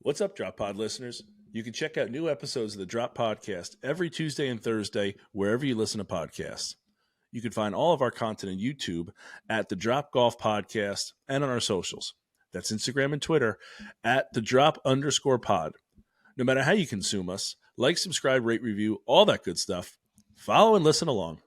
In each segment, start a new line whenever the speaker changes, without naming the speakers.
What's up, Drop Pod listeners? You can check out new episodes of the Drop Podcast every Tuesday and Thursday wherever you listen to podcasts. You can find all of our content on YouTube at the Drop Golf Podcast and on our socials. That's Instagram and Twitter at the Drop_pod. No matter how you consume us, like, subscribe, rate, review, all that good stuff. Follow and listen along.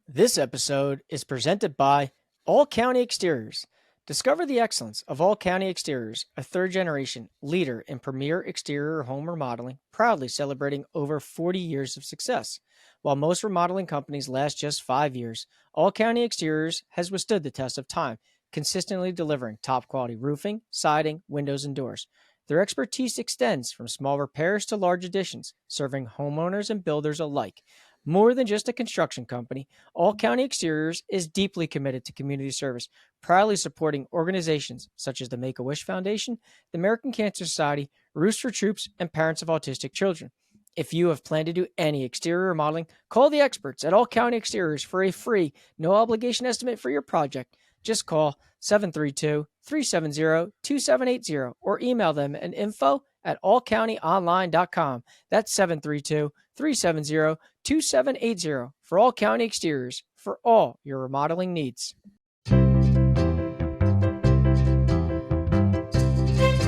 This episode is presented by All County Exteriors. Discover the excellence of All County Exteriors, a third-generation leader in premier exterior home remodeling, proudly celebrating over 40 years of success. While most remodeling companies last just 5 years, All County Exteriors has withstood the test of time, consistently delivering top-quality roofing, siding, windows, and doors. Their expertise extends from small repairs to large additions, serving homeowners and builders alike. More than just a construction company, All County Exteriors is deeply committed to community service, proudly supporting organizations such as the Make-A-Wish Foundation, the American Cancer Society, Roofs for Troops, and Parents of Autistic Children. If you have planned to do any exterior remodeling, call the experts at All County Exteriors for a free, no-obligation estimate for your project. Just call 732-370-2780 or email them at info@allcountyonline.com. That's 732-370-2780 for All County Exteriors for all your remodeling needs.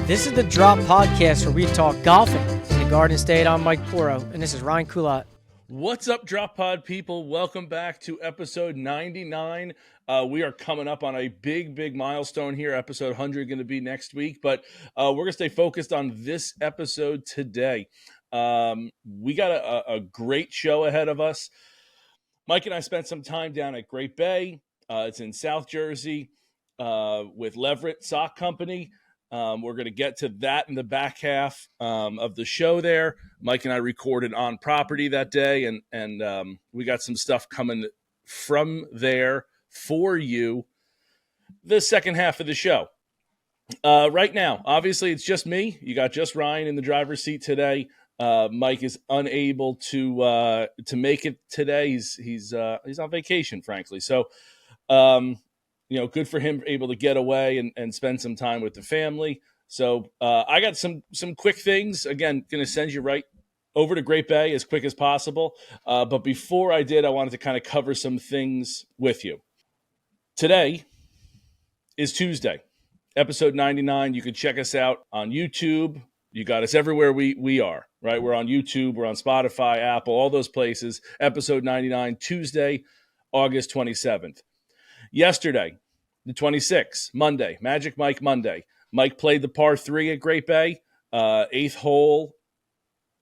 This is the Drop Podcast where we talk golfing in the Garden State. I'm Mike Poro, and this is Ryan Coulott.
What's up, Drop Pod people? Welcome back to episode 99. We are coming up on a big milestone here. Episode 100 going to be next week, but we're going to stay focused on this episode today. We got a great show ahead of us. Mike and I spent some time down at Greate Bay. It's in South Jersey with Leverett Sock Company. We're going to get to that in the back half of the show there. Mike and I recorded on property that day, and we got some stuff coming from there for you the second half of the show. Right now, obviously, it's just me. You got just Ryan in the driver's seat today. Mike is unable to make it today. He's on vacation, frankly. So, good for him, able to get away and spend some time with the family. So I got some quick things. Again, going to send you right over to Greate Bay as quick as possible. But before I did, I wanted to kind of cover some things with you. Today is Tuesday, episode 99. You can check us out on YouTube. You got us everywhere we are, right? We're on YouTube. We're on Spotify, Apple, all those places. Episode 99, Tuesday, August 27th. Yesterday, the 26th, Monday, Magic Mike Monday. Mike played the par 3 at Greate Bay, 8th hole.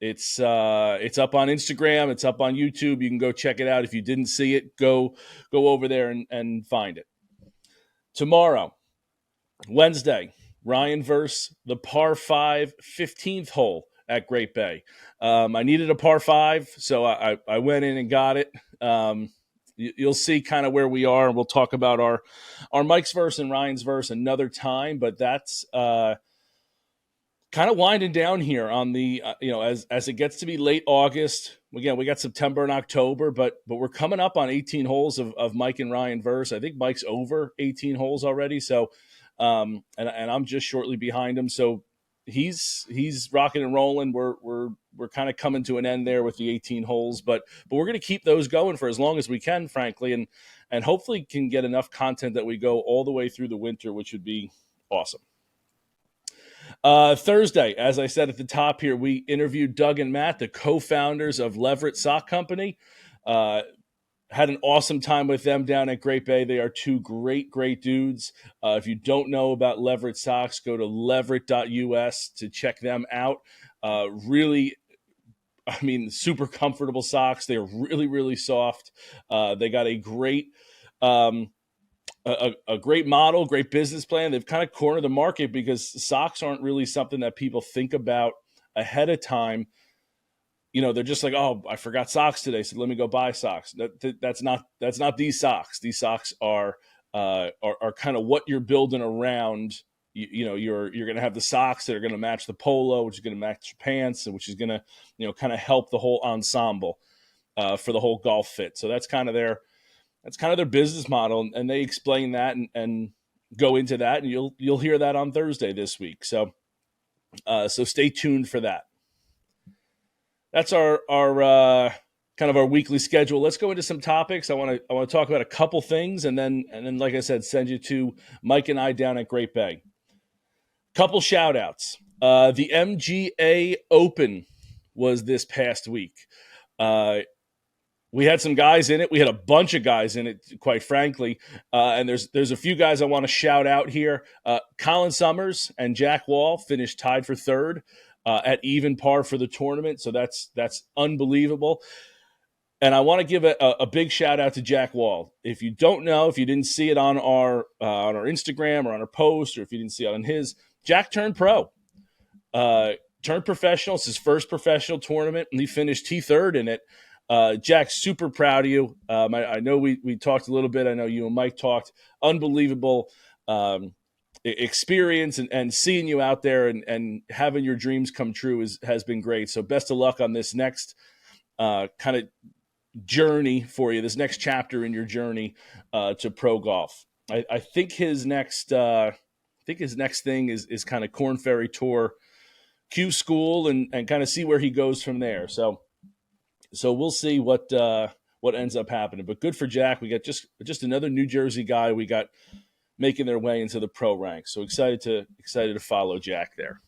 It's up on Instagram. It's up on YouTube. You can go check it out. If you didn't see it, go over there and find it. Tomorrow, Wednesday, Ryan versus the par 5 15th hole at Greate Bay. I needed a par 5, so I went in and got it. You'll see kind of where we are, and we'll talk about our Mike's verse and Ryan's verse another time. But that's kind of winding down here on the as it gets to be late August. Again, we got September and October, but we're coming up on 18 holes of Mike and Ryan verse. I think Mike's over 18 holes already, so and I'm just shortly behind him. So he's rocking and rolling. We're kind of coming to an end there with the 18 holes, but we're going to keep those going for as long as we can, frankly, and hopefully can get enough content that we go all the way through the winter, which would be awesome. Thursday, as I said at the top here, we interviewed Doug and Matt, the co-founders of Leverett Sock Company. Had an awesome time with them down at Greate Bay. They are two great dudes. If you don't know about Leverett Socks, go to leverett.us to check them out. Really, super comfortable socks. They're really soft. They got a great a great model, great business plan. They've kind of cornered the market because socks aren't really something that people think about ahead of time. They're just like, oh, I forgot socks today, so let me go buy socks. That's not these socks. These socks are kind of what you're building around. You're going to have the socks that are going to match the polo, which is going to match your pants, and which is going to kind of help the whole ensemble for the whole golf fit. So that's kind of their business model, and they explain that and go into that, and you'll hear that on Thursday this week. So So stay tuned for that. That's our kind of our weekly schedule. Let's go into some topics. I want to talk about a couple things, and then like I said, send you to Mike and I down at Greate Bay. Couple shout outs. The MGA Open was this past week. We had some guys in it. We had a bunch of guys in it, quite frankly. And there's a few guys I want to shout out here. Colin Summers and Jack Wall finished tied for third at even par for the tournament. So that's unbelievable. And I want to give a big shout out to Jack Wall. If you don't know, if you didn't see it on our Instagram or on our post, or if you didn't see it on his, Jack turned pro, turned professional. It's his first professional tournament, and he finished T3rd in it. Jack, super proud of you. I know we talked a little bit. I know you and Mike talked. Unbelievable experience, and seeing you out there and having your dreams come true has been great. So best of luck on this next kind of journey for you, this next chapter in your journey to pro golf. I think his next thing is kind of Korn Ferry Tour Q school and kind of see where he goes from there. So we'll see what ends up happening. But good for Jack. We got just another New Jersey guy we got making their way into the pro ranks. So excited to follow Jack there.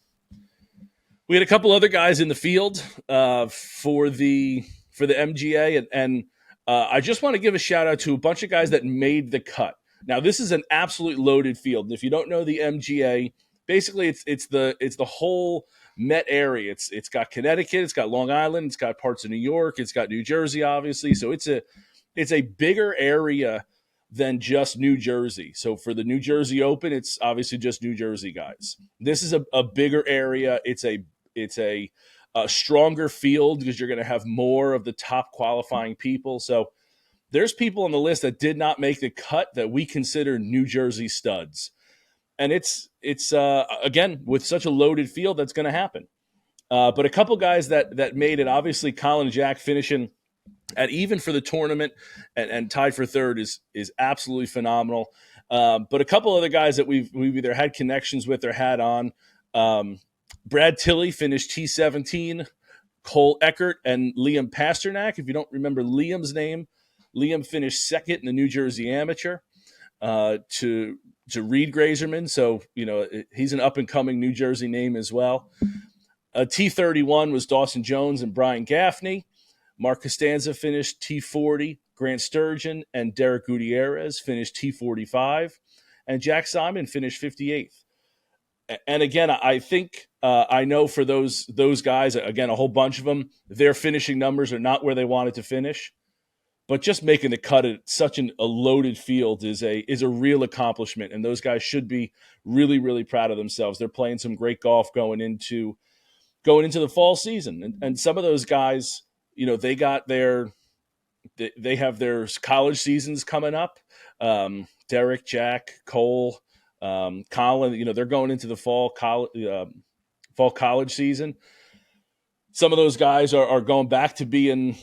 We had a couple other guys in the field for the MGA, and I just want to give a shout out to a bunch of guys that made the cut. Now, this is an absolute loaded field. And if you don't know the MGA, basically it's the whole Met area. It's got Connecticut, it's got Long Island, it's got parts of New York, it's got New Jersey, obviously. So it's a bigger area than just New Jersey. So for the New Jersey Open, it's obviously just New Jersey guys. This is a bigger area. It's a stronger field because you're going to have more of the top qualifying people. So there's people on the list that did not make the cut that we consider New Jersey studs. And it's again, with such a loaded field, that's going to happen. But a couple guys that made it, obviously Colin and Jack finishing at even for the tournament and tied for third is absolutely phenomenal. But a couple other guys that we've either had connections with or had on. Brad Tilley finished T17. Cole Eckert and Liam Pasternak. If you don't remember Liam's name, Liam finished second in the New Jersey Amateur to Reed Greyserman. So, he's an up-and-coming New Jersey name as well. T31 was Dawson Jones and Brian Gaffney. Mark Costanza finished T40. Grant Sturgeon and Derek Gutierrez finished T45. And Jack Simon finished 58th. And again, I think I know for those guys, again, a whole bunch of them, their finishing numbers are not where they wanted to finish. But just making the cut at such a loaded field is a real accomplishment, and those guys should be really, really proud of themselves. They're playing some great golf going into the fall season, and some of those guys, they have their college seasons coming up. Derek, Jack, Cole, Colin, they're going into the fall college season. Some of those guys are going back to being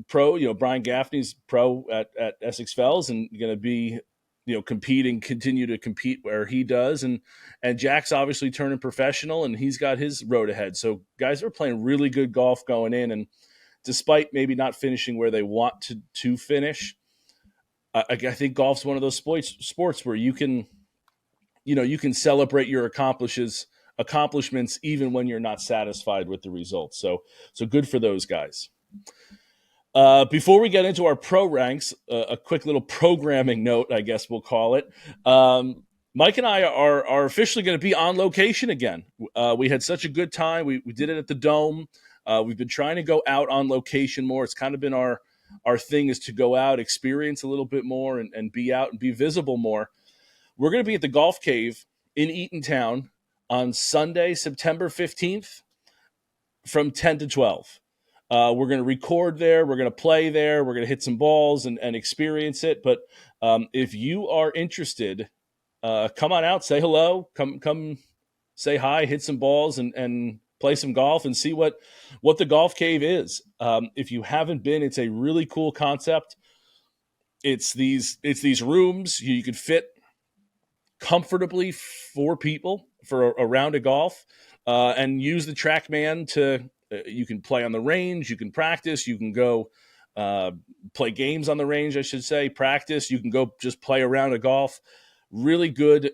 pro. Brian Gaffney's pro at Essex Fells and going to be, continue to compete where he does. And Jack's obviously turning professional and he's got his road ahead. So guys are playing really good golf going in. And despite maybe not finishing where they want to finish, I think golf's one of those sports where you can celebrate your accomplishments even when you're not satisfied with the results. So good for those guys. Before we get into our pro ranks, a quick little programming note, I guess we'll call it. Mike and I are officially going to be on location again. We had such a good time. We did it at the Dome. We've been trying to go out on location more. It's kind of been our thing, is to go out, experience a little bit more, and be out and be visible more. We're going to be at the Golf Cave in Eatontown on Sunday, September 15th from 10 to 12. We're going to record there. We're going to play there. We're going to hit some balls and experience it. But if you are interested, come on out, say hello, come say hi, hit some balls and play some golf and see what the Golf Cave is. If you haven't been, it's a really cool concept. It's these rooms you could fit comfortably 4 people for a round of golf. and use the TrackMan to. You can play on the range. You can practice. You can go play games on the range, I should say. Practice. You can go just play around a golf. Really good.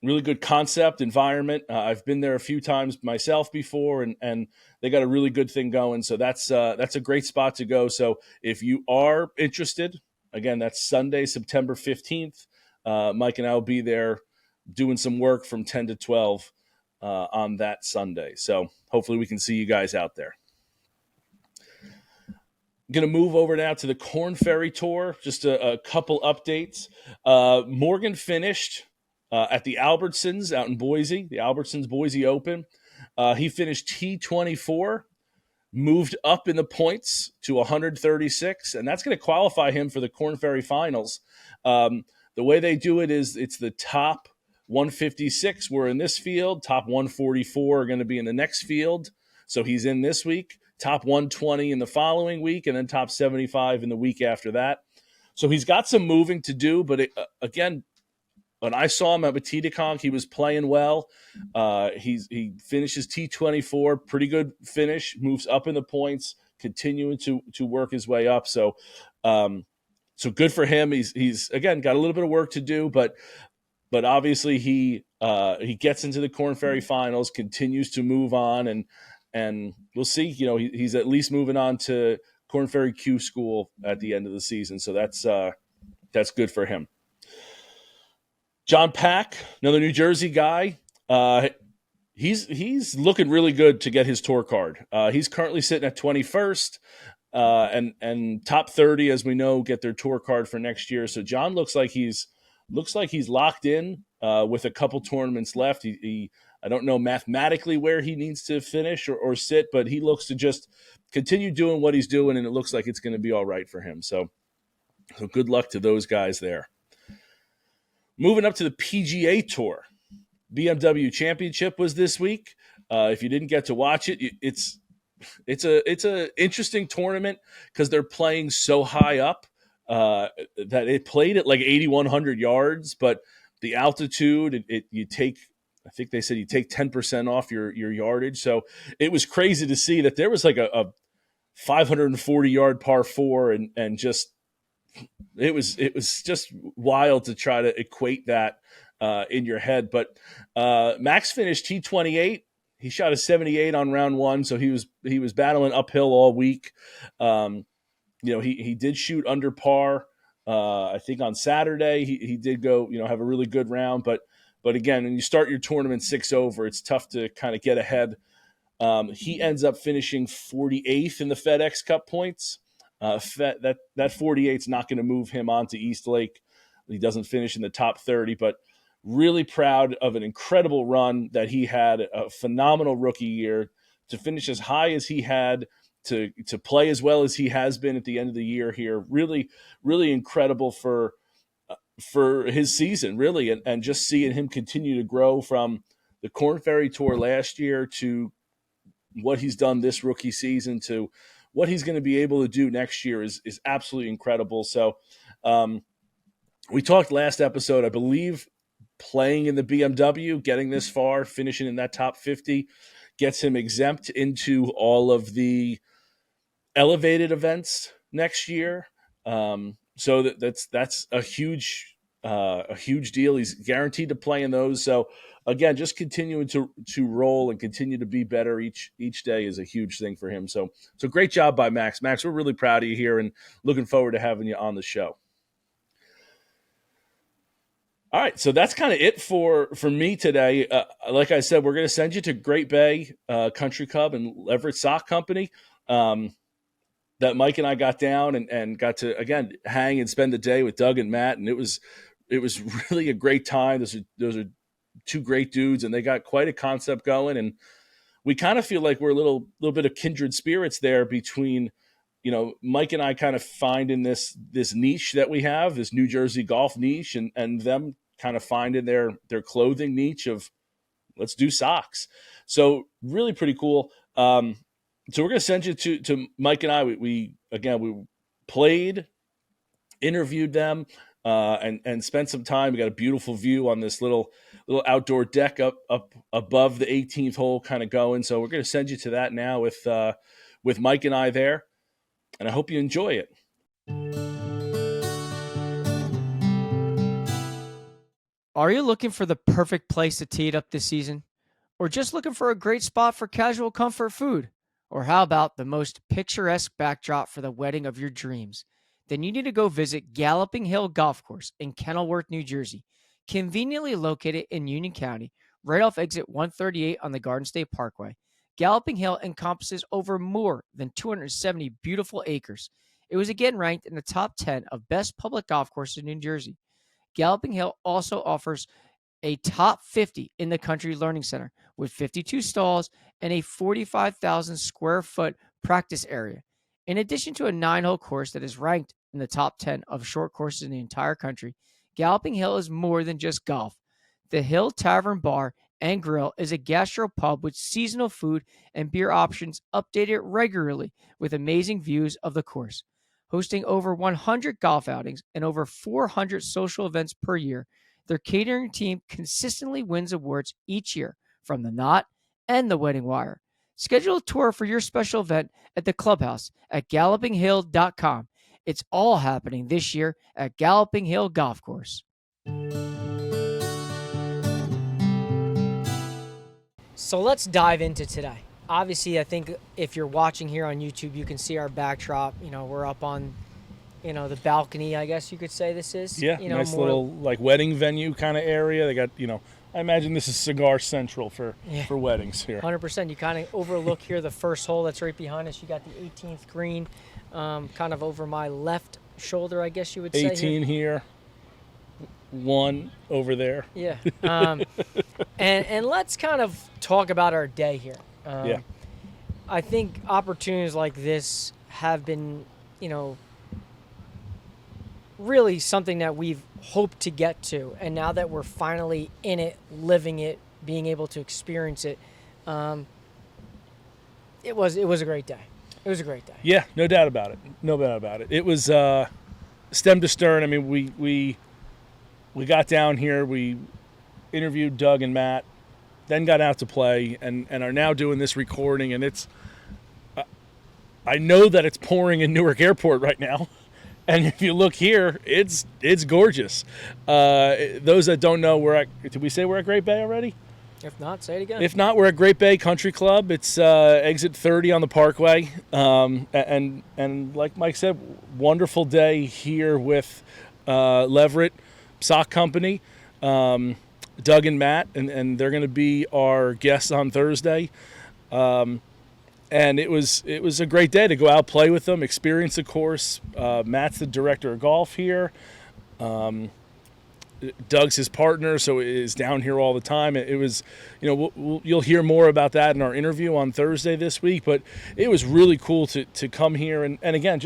Really good concept environment. I've been there a few times myself before, and they got a really good thing going. So that's a great spot to go. So if you are interested, again, that's Sunday, September 15th. Mike and I will be there doing some work from 10 to 12 on that Sunday. So hopefully we can see you guys out there. Going to move over now to the Korn Ferry Tour. Just a couple updates. Morgan finished at the Albertsons out in Boise, the Albertsons Boise Open. He finished T24, moved up in the points to 136, and that's going to qualify him for the Korn Ferry Finals. The way they do it is it's the top 156 were in this field, top 144 are going to be in the next field. So he's in this week, top 120 in the following week, and then top 75 in the week after that. So he's got some moving to do, but again, when I saw him at Wetedeconk, he was playing well. He finishes T24, pretty good finish, moves up in the points, continuing to work his way up. So good for him. He's again got a little bit of work to do, but obviously he gets into the Korn Ferry Finals, continues to move on, and we'll see. You know, he's at least moving on to Korn Ferry Q School at the end of the season. So that's good for him. John Pack, another New Jersey guy. He's looking really good to get his tour card. He's currently sitting at 21st, and top 30, as we know, get their tour card for next year. So John looks like he's locked in with a couple tournaments left. I don't know mathematically where he needs to finish or sit, but he looks to just continue doing what he's doing, and it looks like it's going to be all right for him. So good luck to those guys there. Moving up to the PGA Tour, BMW Championship was this week. If you didn't get to watch it, it's a interesting tournament because they're playing so high up that it played at like 8,100 yards, but the altitude I think they said you take 10% off your yardage. So it was crazy to see that there was like a 540 yard par four and just. It was just wild to try to equate that in your head. But Max finished T28. He shot a 78 on round one, so he was battling uphill all week. He did shoot under par. I think on Saturday he did go have a really good round. But again, when you start your tournament 6 over, it's tough to kind of get ahead. He ends up finishing 48th in the FedEx Cup points. That 48 is not going to move him on to East Lake. He doesn't finish in the top 30, but really proud of an incredible run that he had, a phenomenal rookie year to finish as high as he had, to play as well as he has been at the end of the year here. Really, really incredible for his season, really, and just seeing him continue to grow from the Korn Ferry Tour last year to what he's done this rookie season to what he's going to be able to do next year is absolutely incredible. So we talked last episode, I believe, playing in the BMW, getting this far, finishing in that top 50, gets him exempt into all of the elevated events next year. So that's a huge deal. He's guaranteed to play in those. So again, just continuing to roll and continue to be better each day is a huge thing for him. So great job by Max. Max, we're really proud of you here and looking forward to having you on the show. All right, so that's kind of it for me today. Like I said, we're going to send you to Greate Bay Country Club and Everett Sock Company. That Mike and I got down and got to, again, hang and spend the day with Doug and Matt, and it was really a great time. Those are two great dudes, and they got quite a concept going, and we kind of feel like we're a little bit of kindred spirits there between, Mike and I kind of finding this niche that we have, this New Jersey golf niche, and them kind of finding their clothing niche of let's do socks. So really pretty cool. So we're going to send you to Mike and I. We played, interviewed them. and spend some time. We got a beautiful view on this little outdoor deck up above the 18th hole, kind of going. So we're going to send you to that now with Mike and I there, and I hope you enjoy it.
Are you looking for the perfect place to tee it up this season? Or just looking for a great spot for casual comfort food? Or how about the most picturesque backdrop for the wedding of your dreams? Then you need to go visit Galloping Hill Golf Course in Kenilworth, New Jersey, conveniently located in Union County, right off exit 138 on the Garden State Parkway. Galloping Hill encompasses over more than 270 beautiful acres. It was again ranked in the top 10 of best public golf courses in New Jersey. Galloping Hill also offers a top 50 in the country learning center with 52 stalls and a 45,000 square foot practice area. In addition to a 9-hole course that is ranked in the top 10 of short courses in the entire country, Galloping Hill is more than just golf. The Hill Tavern Bar and Grill is a gastro pub with seasonal food and beer options updated regularly with amazing views of the course. Hosting over 100 golf outings and over 400 social events per year, their catering team consistently wins awards each year from the Knot and the Wedding Wire. Schedule a tour for your special event at the clubhouse at gallopinghill.com. It's all happening this year at Galloping Hill Golf Course. So let's dive into today. Obviously, I think if you're watching here on YouTube, you can see our backdrop. We're up on, the balcony, I guess you could say this is.
Yeah, nice little like wedding venue kind of area. They got, I imagine this is cigar central for weddings here.
100%. You kind of overlook here the first hole that's right behind us. You got the 18th green kind of over my left shoulder, I guess you would say.
18 here. 1 over there.
Yeah. And let's kind of talk about our day here. I think opportunities like this have been, really something that we've hoped to get to. And now that we're finally in it, living it, being able to experience it, it was a great day. It was a great day.
Yeah, no doubt about it. No doubt about it. It was stem to stern. I mean, we got down here, we interviewed Doug and Matt, then got out to play, and are now doing this recording. And it's, I know that it's pouring in Newark Airport right now, and if you look here, it's gorgeous. Those that don't know, did we say we're at Greate Bay already?
If not, say it again.
If not, we're at Greate Bay Country Club. It's exit 30 on the Parkway, and like Mike said, wonderful day here with Leverett Sock Company. Doug and Matt, and they're going to be our guests on Thursday. And it was a great day to go out, play with them, experience the course. Matt's the director of golf here. Doug's his partner, so is down here all the time. It was, you'll hear more about that in our interview on Thursday this week, but it was really cool to come here. And again,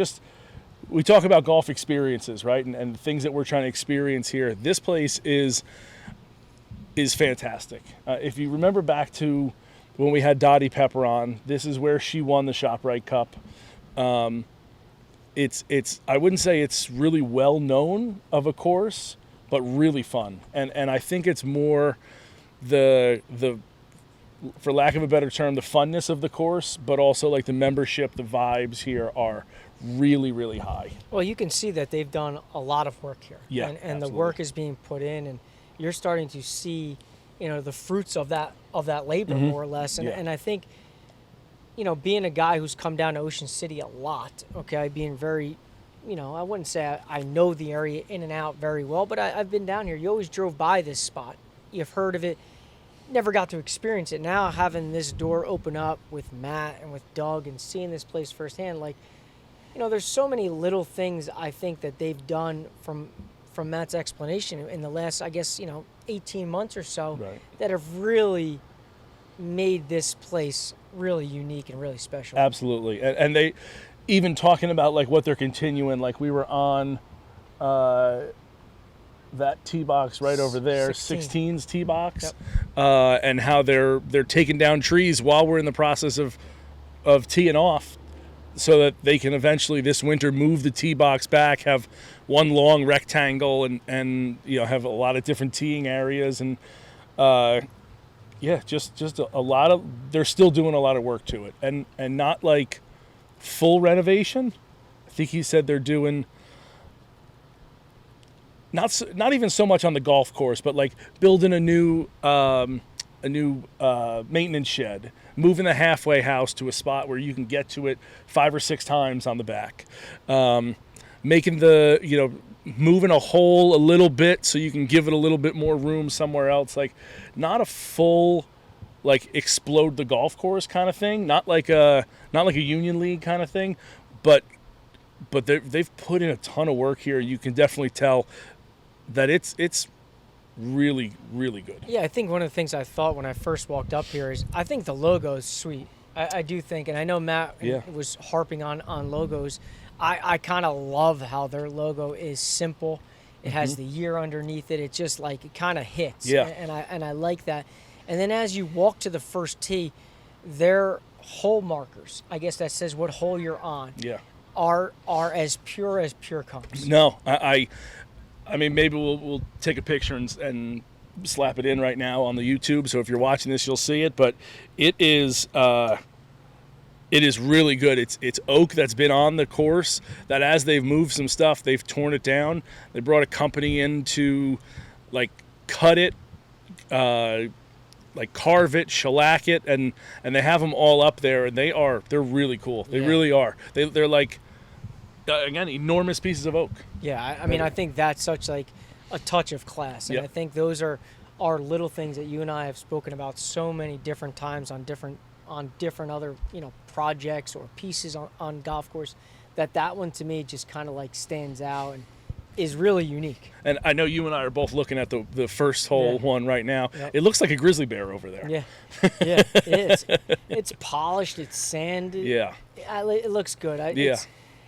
we talk about golf experiences, right? And things that we're trying to experience here. This place is fantastic. If you remember back to when we had Dottie Pepper on, this is where she won the ShopRite Cup. It's I wouldn't say it's really well known of a course, but really fun. And I think it's more the for lack of a better term, the funness of the course, but also like the membership, the vibes here are really, really high.
Well, you can see that they've done a lot of work here.
Yeah,
and the work is being put in, and you're starting to see, the fruits of that labor,
Mm-hmm.
more or less. And I think, being a guy who's come down to Ocean City a lot, okay, being very, I wouldn't say I know the area in and out very well, but I've been down here. You always drove by this spot. You've heard of it, never got to experience it. Now having this door open up with Matt and with Doug and seeing this place firsthand, there's so many little things I think that they've done from Matt's explanation in the last, I guess, 18 months or so,
Right.
that have really made this place really unique and really special.
Absolutely. And they even talking about like what they're continuing, like we were on that tee box right over there, 16's tee box,
Yep.
And how they're taking down trees while we're in the process of teeing off. so that they can eventually this winter move the tee box back, have one long rectangle, and have a lot of different teeing areas, and just a lot of, they're still doing a lot of work to it, and not like full renovation. I think he said they're doing not even so much on the golf course, but like building a new maintenance shed, moving the halfway house to a spot where you can get to it 5 or 6 times on the back, making moving a hole a little bit so you can give it a little bit more room somewhere else. Like not a full like explode the golf course kind of thing, not like a Union League kind of thing, but they've put in a ton of work here. You can definitely tell that it's really, really good.
Yeah, I think one of the things I thought when I first walked up here is I think the logo is sweet. I do think, and I know Matt was harping on logos. I kind of love how their logo is simple. It has the year underneath it. It just like it kind of hits.
Yeah.
And I like that. And then as you walk to the first tee, their hole markers, I guess that says what hole you're on.
Yeah.
Are as pure comes.
No, I mean, maybe we'll take a picture and slap it in right now on the YouTube. So if you're watching this, you'll see it. But it is really good. It's oak that's been on the course. That as they've moved some stuff, they've torn it down. They brought a company in to like cut it, like carve it, shellac it, and they have them all up there. And they're really cool. They really are. They're like. Again, enormous pieces of oak.
Yeah, I mean, I think that's such like a touch of class, and I think those are little things that you and I have spoken about so many different times on different other projects or pieces on golf course. That one to me just kind of like stands out and is really unique.
And I know you and I are both looking at the first hole one right now.
Yep.
It looks like a grizzly bear over there.
Yeah, it is. It's polished. It's sanded.
Yeah,
it looks good.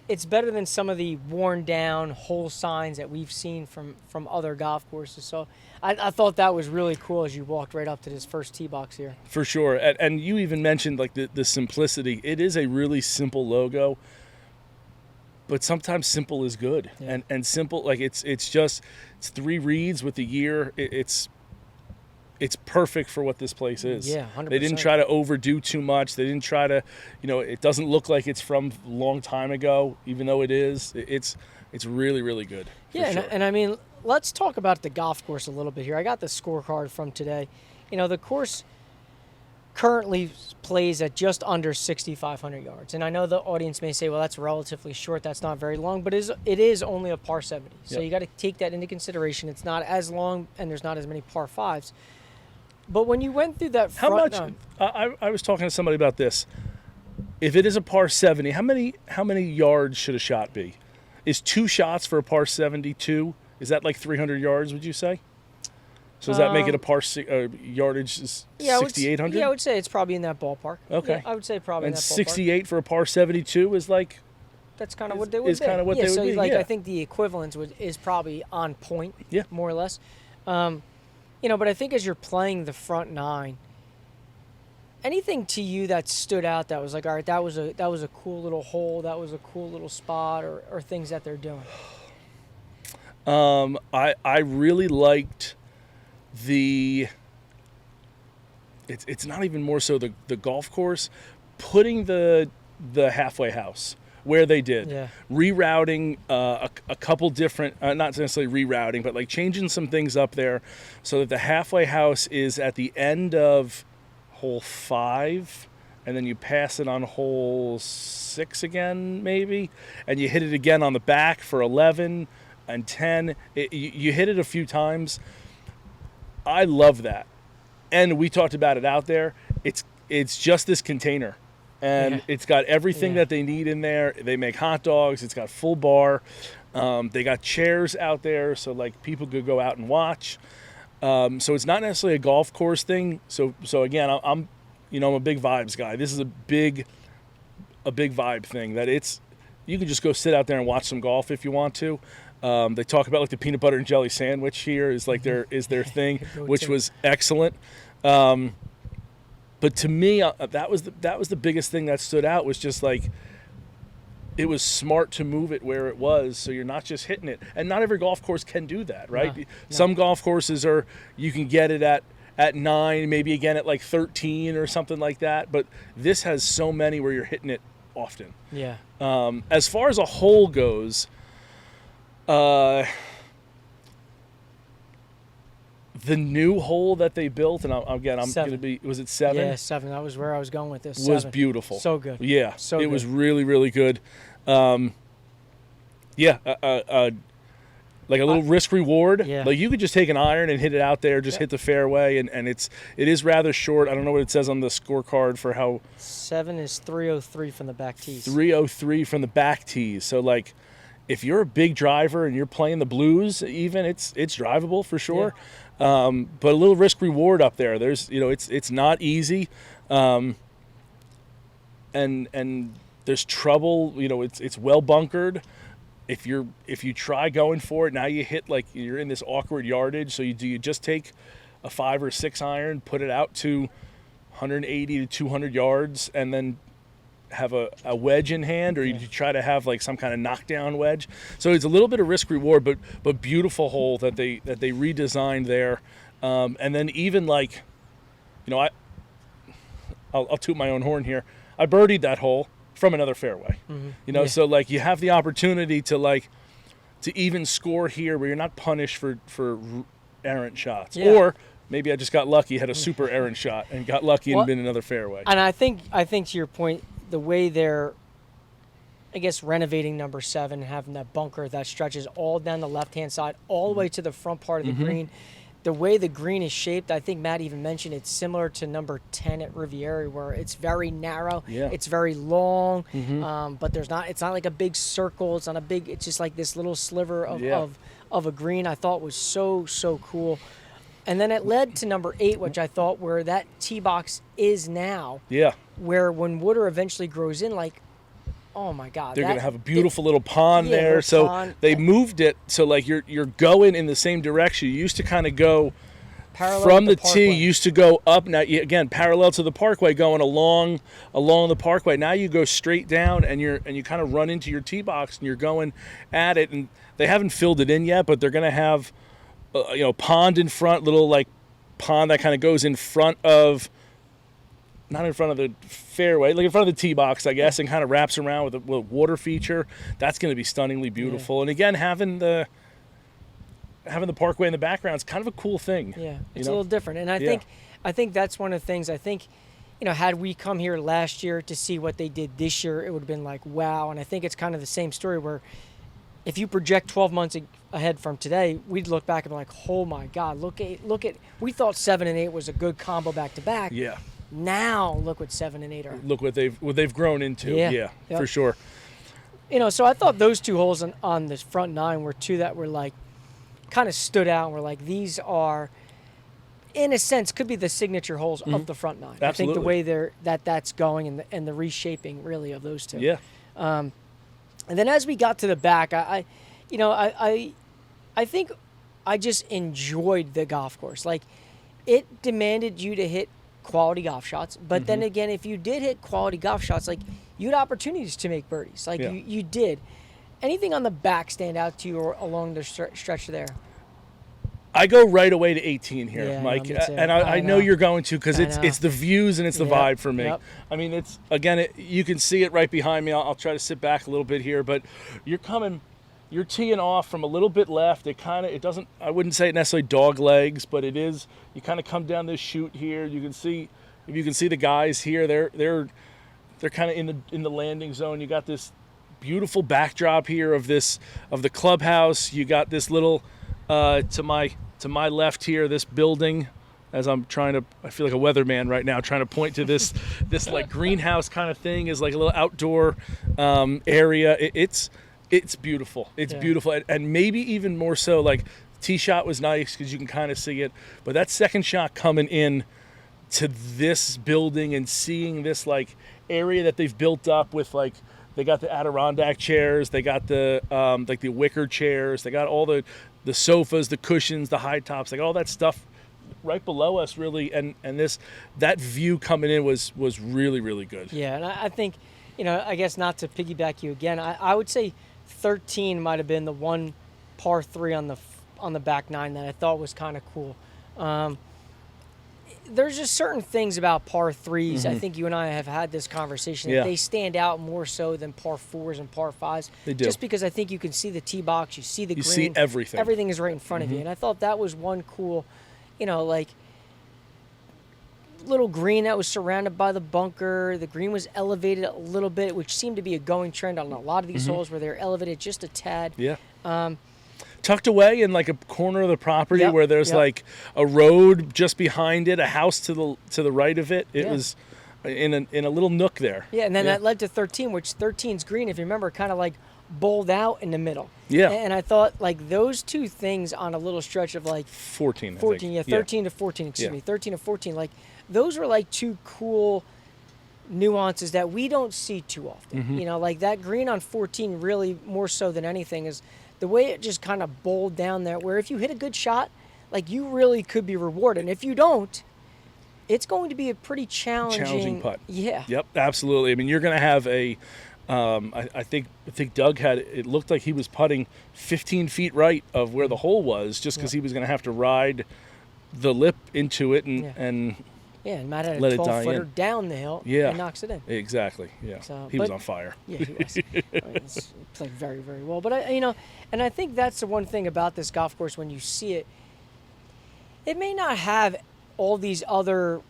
It's better than some of the worn down hole signs that we've seen from other golf courses. So I thought that was really cool as you walked right up to this first tee box here.
For sure. And you even mentioned like the simplicity. It is a really simple logo, but sometimes simple is good.
Yeah.
And simple, like it's 3 reeds with the year. It's perfect for what this place is.
Yeah, 100%.
They didn't try to overdo too much. They didn't try to, it doesn't look like it's from a long time ago, even though it is. It's really, really good.
Yeah,
sure.
and I mean, let's talk about the golf course a little bit here. I got the scorecard from today. The course currently plays at just under 6,500 yards. And I know the audience may say, well, that's relatively short. That's not very long, but it is only a par 70. So you got to take that into consideration. It's not as long, and there's not as many par 5s. But when you went through that front
how much? I was talking to somebody about this. If it is a par 70, how many yards should a shot be? Is 2 shots for a par 72? Is that like 300 yards? Would you say? So does that make it a par yardage is 6,800?
Yeah, I would say it's probably in that ballpark.
Okay,
yeah, I would say probably in that ballpark.
68 for a par 72 is like.
That's kind of what they would be.
Is kind of what they would be.
Like
yeah.
I think the equivalence is probably on point.
Yeah.
More or less. But I think as you're playing the front 9, anything to you that stood out that was like, all right, that was a cool little hole, that was a cool little spot, or things that they're doing?
I really liked it's not even more so the golf course, putting the halfway house where they did. Rerouting a couple different, not necessarily rerouting, but like changing some things up there so that the halfway house is at the end of hole 5, and then you pass it on hole 6 again, maybe, and you hit it again on the back for 11 and 10. You hit it a few times. I love that. And we talked about it out there. It's just this container. And it's got everything that they need in there. They make hot dogs. It's got full bar. They got chairs out there so like people could go out and watch. So it's not necessarily a golf course thing. So again, I'm a big vibes guy. This is a big vibe thing that you can just go sit out there and watch some golf if you want to. They talk about like the peanut butter and jelly sandwich here is like their thing, which was excellent. But to me, that was the biggest thing that stood out was just like it was smart to move it where it was, so you're not just hitting it. And not every golf course can do that, right?
No.
Some golf courses you can get it at 9, maybe again at like 13 or something like that. But this has so many where you're hitting it often.
Yeah.
As far as a hole goes, the new hole that they built, and I'm going to be, was it 7?
Yeah, 7. That was where I was going with this.
Was
7.
beautiful.
So good.
Yeah,
so
it
good.
was really, really good. Like a little risk reward.
Yeah.
Like you could just take an iron and hit it out there, just hit the fairway, and it is rather short. I don't know what it says on the scorecard for how.
7 is 303 from the back tees.
303 from the back tees. So like, if you're a big driver and you're playing the blues, even it's drivable for sure.
Yeah.
But a little risk reward up there. There's it's not easy, and there's trouble. It's well bunkered. If you try going for it, now you hit like you're in this awkward yardage. So you just take a 5 or 6 iron, put it out to 180 to 200 yards, and then have a wedge in hand, or you try to have like some kind of knockdown wedge. So it's a little bit of risk reward, but beautiful hole that they redesigned there. And then even like, I'll toot my own horn here. I birdied that hole from another fairway.
Mm-hmm.
So like you have the opportunity to even score here where you're not punished for errant shots.
Yeah.
Or maybe I just got lucky, had a super errant shot and got lucky and been another fairway.
And I think to your point, the way they're, I guess, renovating number 7, having that bunker that stretches all down the left-hand side, all the way to the front part of the green. The way the green is shaped, I think Matt even mentioned it's similar to number 10 at Riviera, where it's very narrow, it's very long, but it's not like a big circle. It's not a big. It's just like this little sliver of a green. I thought was so cool. And then it led to number 8, which I thought where that tee box is now.
Yeah.
Where when water eventually grows in, like, oh my God.
They're going to have a beautiful little pond there. So they moved it so like you're going in the same direction. You used to kind of go parallel from the tee, used to go up. Now, again, parallel to the Parkway, going along the Parkway. Now you go straight down and you kind of run into your tee box and you're going at it. And they haven't filled it in yet, but they're going to have pond in front, little like pond that kind of goes in front of, not in front of the fairway, like in front of the tee box, I guess, and kind of wraps around with a water feature. That's going to be stunningly beautiful. Yeah. And again, having the Parkway in the background is kind of a cool thing.
Yeah, it's a little different. And I think that's one of the things. I think, had we come here last year to see what they did this year, it would have been like, wow. And I think it's kind of the same story where if you project 12 months ahead from today, we'd look back and be like, oh my God, look at. We thought 7 and 8 was a good combo back to back.
Yeah.
Now look what 7 and 8 are.
Look what they've grown into. Yeah, for sure.
So I thought those 2 holes on this front 9 were 2 that were like kind of stood out and were like, these are, in a sense, could be the signature holes of the front 9.
Absolutely.
I think the way that's going and the reshaping really of those 2.
Yeah.
And then as we got to the back, I think I just enjoyed the golf course. Like, it demanded you to hit quality golf shots, but then again, if you did hit quality golf shots, like, you had opportunities to make birdies. Like, you did. Anything on the back stand out to you or along the stretch there?
I go right away to 18 here, Mike, and I know you're going to, because it's the views and it's the vibe for me.
Yep.
I mean, it's again, you can see it right behind me. I'll try to sit back a little bit here, but you're teeing off from a little bit left. It doesn't, I wouldn't say it necessarily dog legs, but it is. You kind of come down this chute here. You can see, if you can see the guys here, they're kind of in the landing zone. You got this beautiful backdrop here of the clubhouse. You got this little to my left here, this building. As I'm trying to, I feel like a weatherman right now, trying to point to this like greenhouse kind of thing, is like a little outdoor area. It's beautiful. It's beautiful, and maybe even more so. Like, tee shot was nice because you can kind of see it, but that second shot coming in to this building and seeing this like area that they've built up with, like, they got the Adirondack chairs, they got the like the wicker chairs, they got all the sofas, the cushions, the high tops, like all that stuff right below us, really, and that view coming in was really, really good.
Yeah, and I think, I guess not to piggyback you again, I would say 13 might have been the one par 3 on the back 9 that I thought was kind of cool. There's just certain things about par 3s. I think you and I have had this conversation. That they stand out more so than par 4s and par 5s.
They do.
Just because I think you can see the tee box, you see the green.
You see everything.
Everything is right in front of you. And I thought that was one cool, like little green that was surrounded by the bunker. The green was elevated a little bit, which seemed to be a going trend on a lot of these holes where they're elevated just a tad.
Yeah. Tucked away in like a corner of the property where there's like a road just behind it, a house to the right of it. It was in a little nook there.
Yeah, and then that led to 13, which 13's green, if you remember, kind of like bowled out in the middle.
Yeah.
And I thought like those two things on a little stretch of like
14,
13 to 14, excuse me, 13 to 14, like those were like two cool nuances that we don't see too often. Like that green on 14 really more so than anything is the way it just kind of bowled down there, where if you hit a good shot, like you really could be rewarded. And if you don't, it's going to be a pretty challenging
putt.
Yeah.
Yep, absolutely. I mean, you're going to have a I think Doug it looked like he was putting 15 feet right of where the hole was, just because he was going to have to ride the lip into it and
Matt had a
let it
12-footer down the hill and knocks it in.
Exactly, yeah. So, he was on fire.
Yeah, he was. It's played very, very well. But, and I think that's the one thing about this golf course when you see it. It may not have all these other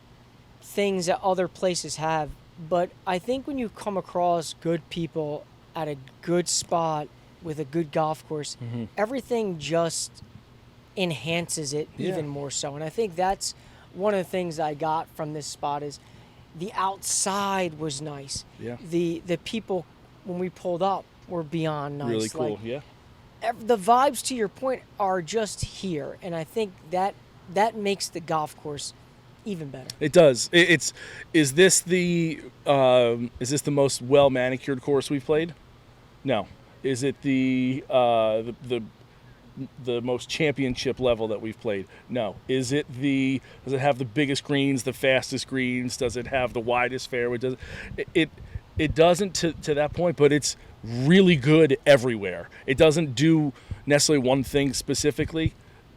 things that other places have, but I think when you come across good people at a good spot with a good golf course, everything just enhances it even more so. And I think that's one of the things I got from this spot is the outside was nice.
Yeah.
The people, when we pulled up, were beyond nice.
Really cool,
The vibes, to your point, are just here. And I think that makes the golf course even better.
It does. Is this the most well manicured course we've played? No. Is it the most championship level that we've played? No. Does it have the biggest greens, the fastest greens? Does it have the widest fairway? It doesn't to that point, but it's really good everywhere. It doesn't do necessarily one thing specifically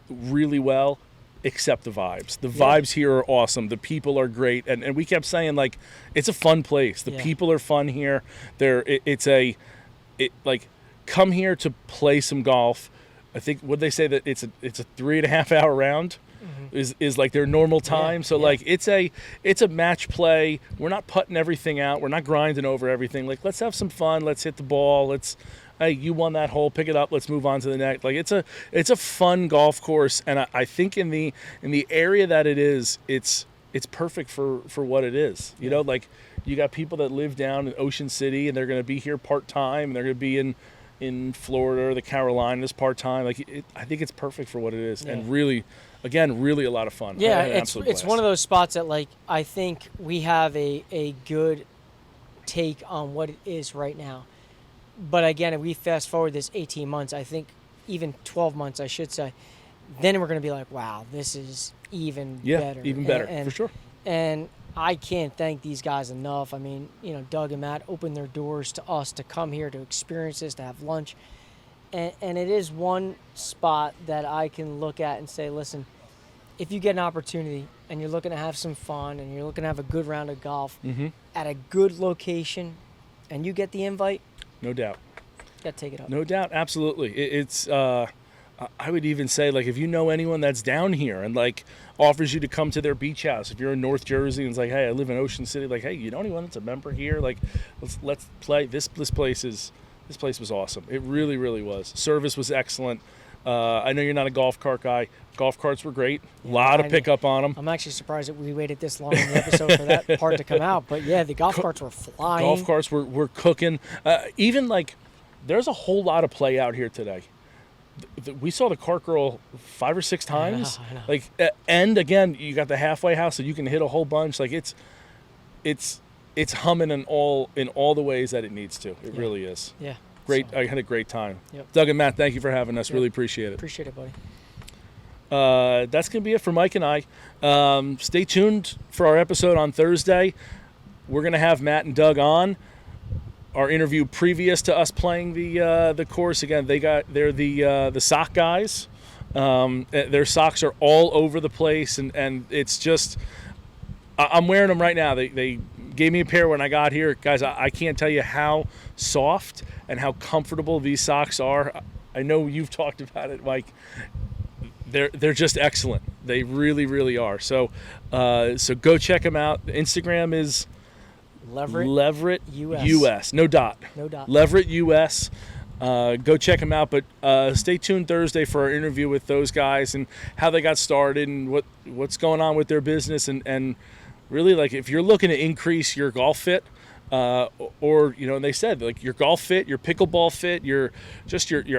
really well, except the vibes. The vibes here are awesome. The people are great. And we kept saying, like, it's a fun place. The people are fun here. Come here to play some golf. I think, would they say that it's a 3.5 hour round is like their normal time. Like it's a match play. We're not putting everything out. We're not grinding over everything. Like, let's have some fun. Let's hit the ball. Hey, you won that hole, pick it up, let's move on to the next. Like, it's a fun golf course, and I think in the area that it is, it's perfect for what it is. You know, like, you got people that live down in Ocean City and they're going to be here part-time, and they're going to be in Florida or the Carolinas part-time. Like, I think it's perfect for what it is, and really, again, really a lot of fun.
Yeah, it's one of those spots that, like, I think we have a good take on what it is right now. But again, if we fast forward this 18 months, I think even 12 months, I should say, then we're going to be like, wow, this is even better.
Yeah, even better, for sure.
And I can't thank these guys enough. I mean, Doug and Matt opened their doors to us to come here to experience this, to have lunch. And it is one spot that I can look at and say, listen, if you get an opportunity and you're looking to have some fun and you're looking to have a good round of golf at a good location and you get the invite,
no doubt.
Got to take it up.
No doubt, absolutely. It's I would even say, like, if you know anyone that's down here and, like, offers you to come to their beach house, if you're in North Jersey and it's like, hey, I live in Ocean City, like, hey, you know anyone that's a member here? Like, let's play. This place was awesome. It really, really was. Service was excellent. I know you're not a golf cart guy. Golf carts were great. A lot of pickup on them.
I'm actually surprised that we waited this long in the episode for that part to come out. But yeah, the golf carts were flying.
Golf carts were cooking. Even, like, there's a whole lot of play out here today. We saw the cart girl 5 or 6 times.
I know.
Like, and again, you got the halfway house, so you can hit a whole bunch. Like, it's humming in all the ways that it needs to. It really is.
Yeah.
Great. So, I had a great time.
Yep.
Doug and Matt, thank you for having us. Yep. Really appreciate it.
Appreciate it, buddy.
That's going to be it for Mike and I. Stay tuned for our episode on Thursday. We're going to have Matt and Doug on. our interview previous to us playing the course. Again, they're the sock guys. Their socks are all over the place, and it's just, I'm wearing them right now. They gave me a pair when I got here. Guys, I can't tell you how soft and how comfortable these socks are. I know you've talked about it, Mike. They're just excellent. They really, really are. So go check them out. Instagram is Leverett US. No dot. Leverett US. Go check them out. But stay tuned Thursday for our interview with those guys and how they got started and what's going on with their business and really, like, if you're looking to increase your golf fit, or they said, like, your golf fit, your pickleball fit, your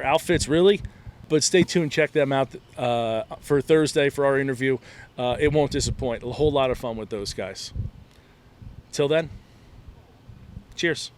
outfits, really. But stay tuned, check them out for Thursday for our interview. It won't disappoint. A whole lot of fun with those guys. Till then, cheers.